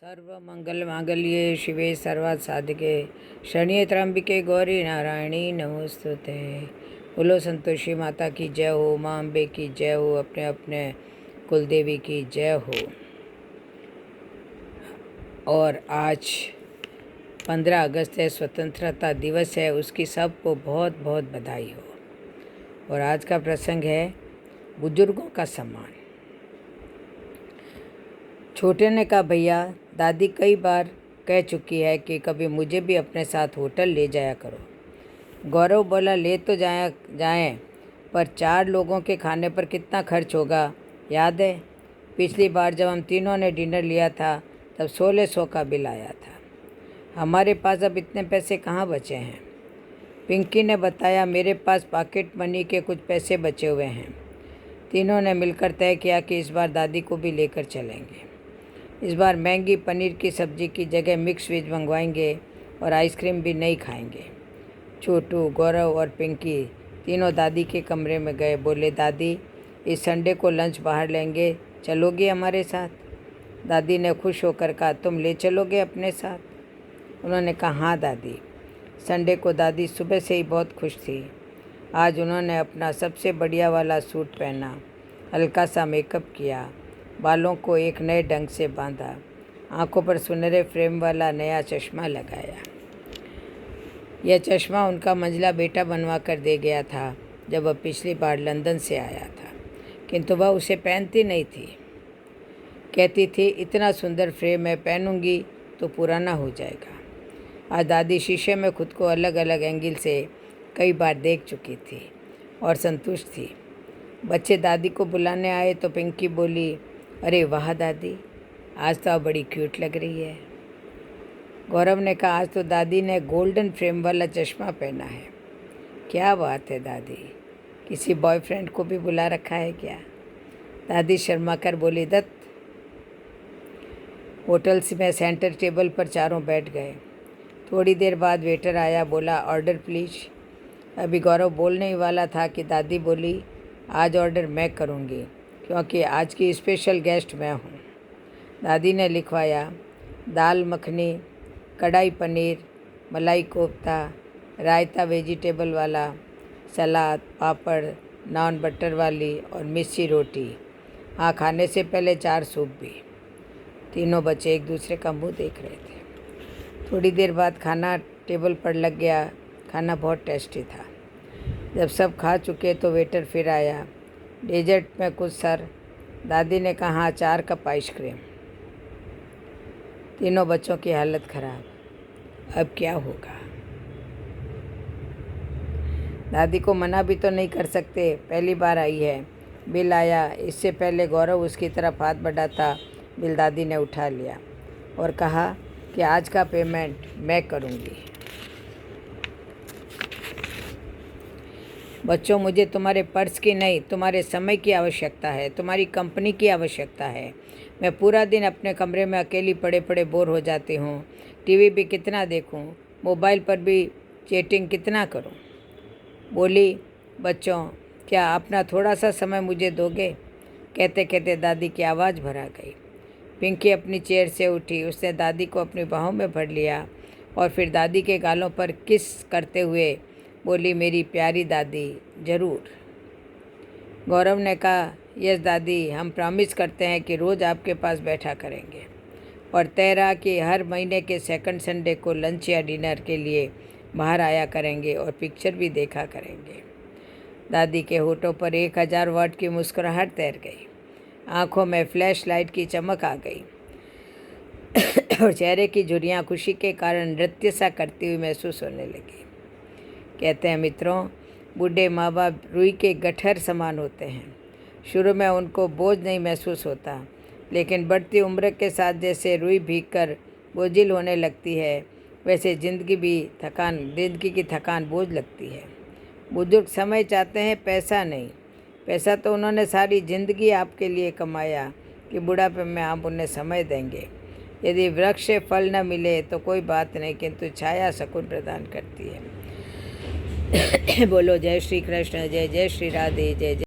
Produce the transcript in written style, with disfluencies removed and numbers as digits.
सर्वमंगलमांगल्ये शिवे सर्वार्थसाधिके शरण्ये त्र्यंबिके गौरी नारायणी नमोस्तुते। बोलो संतोषी माता की जय हो, माँ अम्बे की जय हो, अपने अपने कुलदेवी की जय हो। और आज 15 अगस्त है, स्वतंत्रता दिवस है, उसकी सबको बहुत बहुत बधाई हो। और आज का प्रसंग है बुजुर्गों का सम्मान। छोटे ने कहा, भैया दादी कई बार कह चुकी है कि कभी मुझे भी अपने साथ होटल ले जाया करो। गौरव बोला, ले तो जाएं, पर 4 लोगों के खाने पर कितना खर्च होगा याद है? पिछली बार जब हम तीनों ने डिनर लिया था तब 1600 का बिल आया था। हमारे पास अब इतने पैसे कहाँ बचे हैं? पिंकी ने बताया, मेरे पास पॉकेट मनी के कुछ पैसे बचे हुए हैं। तीनों ने मिलकर तय किया कि इस बार दादी को भी लेकर चलेंगे। इस बार महंगी पनीर की सब्ज़ी की जगह मिक्स वेज मंगवाएंगे और आइसक्रीम भी नहीं खाएंगे। छोटू, गौरव और पिंकी तीनों दादी के कमरे में गए। बोले, दादी इस संडे को लंच बाहर लेंगे, चलोगे हमारे साथ? दादी ने खुश होकर कहा, तुम ले चलोगे अपने साथ? उन्होंने कहा, हाँ दादी। संडे को दादी सुबह से ही बहुत खुश थी। आज उन्होंने अपना सबसे बढ़िया वाला सूट पहना, हल्का सा मेकअप किया, बालों को एक नए ढंग से बांधा, आंखों पर सुनहरे फ्रेम वाला नया चश्मा लगाया। यह चश्मा उनका मंझला बेटा बनवा कर दे गया था जब वह पिछली बार लंदन से आया था, किंतु वह उसे पहनती नहीं थी। कहती थी, इतना सुंदर फ्रेम मैं पहनूंगी तो पुराना हो जाएगा। आज दादी शीशे में खुद को अलग अलग एंगल से कई बार देख चुकी थी और संतुष्ट थी। बच्चे दादी को बुलाने आए तो पिंकी बोली, अरे वाह दादी, आज तो आप बड़ी क्यूट लग रही है। गौरव ने कहा, आज तो दादी ने गोल्डन फ्रेम वाला चश्मा पहना है। क्या बात है दादी, किसी बॉयफ्रेंड को भी बुला रखा है क्या? दादी शर्मा कर बोली, दत्त। होटल में सेंटर टेबल पर चारों बैठ गए। थोड़ी देर बाद वेटर आया, बोला, ऑर्डर प्लीज। अभी गौरव बोलने ही वाला था कि दादी बोली, आज ऑर्डर मैं करूँगी क्योंकि आज की स्पेशल गेस्ट मैं हूँ। दादी ने लिखवाया, दाल मखनी, कढ़ाई पनीर, मलाई कोफ्ता, रायता वेजिटेबल वाला, सलाद, पापड़, नान बटर वाली और मिस्सी रोटी। हाँ, खाने से पहले 4 सूप भी। तीनों बच्चे एक दूसरे का मुंह देख रहे थे। थोड़ी देर बाद खाना टेबल पर लग गया। खाना बहुत टेस्टी था। जब सब खा चुके तो वेटर फिर आया, डेजर्ट में कुछ सर। दादी ने कहा, हाँ, 4 कप आइसक्रीम। तीनों बच्चों की हालत खराब। अब क्या होगा? दादी को मना भी तो नहीं कर सकते, पहली बार आई है। बिल आया। इससे पहले गौरव उसकी तरफ हाथ बढ़ाता, बिल दादी ने उठा लिया और कहा कि आज का पेमेंट मैं करूँगी। बच्चों, मुझे तुम्हारे पर्स की नहीं, तुम्हारे समय की आवश्यकता है, तुम्हारी कंपनी की आवश्यकता है। मैं पूरा दिन अपने कमरे में अकेली पड़े पड़े बोर हो जाती हूँ। टीवी भी कितना देखूँ, मोबाइल पर भी चैटिंग कितना करूँ। बोली, बच्चों क्या अपना थोड़ा सा समय मुझे दोगे? कहते कहते दादी की आवाज़ भरा गई। पिंकी अपनी चेयर से उठी। उसने दादी को अपनी बाहों में भर लिया और फिर दादी के गालों पर किस करते हुए बोली, मेरी प्यारी दादी, ज़रूर। गौरव ने कहा, यस दादी, हम प्रॉमिस करते हैं कि रोज़ आपके पास बैठा करेंगे। और तय रहा कि हर महीने के सेकंड संडे को लंच या डिनर के लिए बाहर आया करेंगे और पिक्चर भी देखा करेंगे। दादी के होठों पर 1000 वाट की मुस्कुराहट तैर गई। आंखों में फ्लैश लाइट की चमक आ गई और चेहरे की झुर्रियाँ खुशी के कारण नृत्य सा करती हुई महसूस होने लगी। कहते हैं मित्रों, बूढ़े माँ बाप रुई के गट्ठर समान होते हैं। शुरू में उनको बोझ नहीं महसूस होता, लेकिन बढ़ती उम्र के साथ जैसे रुई भीगकर बोझिल होने लगती है, वैसे ज़िंदगी की थकान बोझ लगती है। बुजुर्ग समय चाहते हैं, पैसा नहीं। पैसा तो उन्होंने सारी ज़िंदगी आपके लिए कमाया कि बुढ़ापे में आप उन्हें समय देंगे। यदि वृक्ष से फल न मिले तो कोई बात नहीं, किंतु छाया सुकून प्रदान करती है। बोलो जय श्री कृष्ण, जय जय श्री राधे, जय जय।